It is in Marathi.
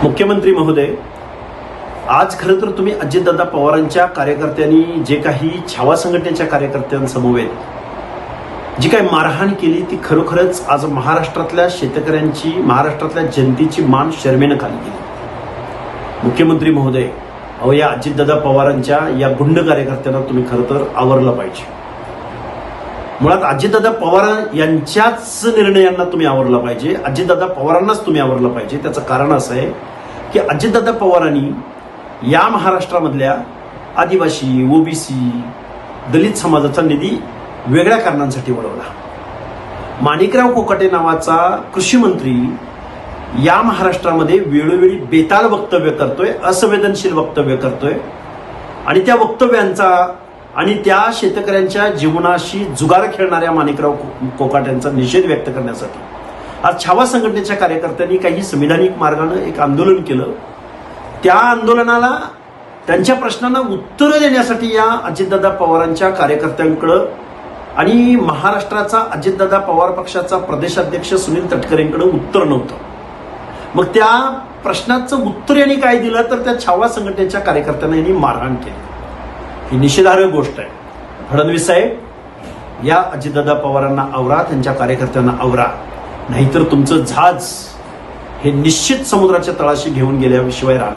मुख्यमंत्री महोदय, आज खरं तर तुम्ही अजितदादा पवारांच्या कार्यकर्त्यांनी जे काही छावा संघटनेच्या कार्यकर्त्यांसमवेत जी काही मारहाण केली ती खरोखरच आज महाराष्ट्रातल्या शेतकऱ्यांची, महाराष्ट्रातल्या जनतेची मान शरमेनं खाली गेली। मुख्यमंत्री महोदय, अहो या अजितदादा पवारांच्या या गुंड कार्यकर्त्यांना तुम्ही खरं तर आवरलं पाहिजे। मुळात अजितदादा पवार यांच्याच निर्णयांना तुम्ही आवरलं पाहिजे, अजितदादा पवारांनाच तुम्ही आवरलं पाहिजे। त्याचं कारण असं आहे की अजितदादा पवारांनी या महाराष्ट्रामधल्या आदिवासी, ओबीसी, दलित समाजाचा निधी वेगळ्या कारणांसाठी वळवला। माणिकराव कोकाटे नावाचा कृषी मंत्री या महाराष्ट्रामध्ये वेळोवेळी बेताल वक्तव्य करतोय, असंवेदनशील वक्तव्य करतोय आणि त्या वक्तव्यांचा आणि त्या शेतकऱ्यांच्या जीवनाशी जुगार खेळणाऱ्या माणिकराव कोकाटेंचा निषेध व्यक्त करण्यासाठी आज छावा संघटनेच्या कार्यकर्त्यांनी काही संविधानिक मार्गाने एक आंदोलन केलं। त्या आंदोलनाला, त्यांच्या प्रश्नांना उत्तरं देण्यासाठी या अजितदादा पवारांच्या कार्यकर्त्यांकडे आणि महाराष्ट्राचा अजितदादा पवार पक्षाचा प्रदेशाध्यक्ष सुनील तटकरेंकडे उत्तर नव्हतं। मग त्या प्रश्नाचं उत्तर यांनी काय दिलं तर त्या छावा संघटनेच्या कार्यकर्त्यांना यांनी मारहाण केली। ही निषेधार्ह गोष्ट आहे। फडणवीस साहेब, या अजितदादा पवारांना आवरा, त्यांच्या कार्यकर्त्यांना आवरा, नाहीतर तुमचं जहाज हे निश्चित समुद्राच्या तळाशी घेऊन गेल्याशिवाय राहणार।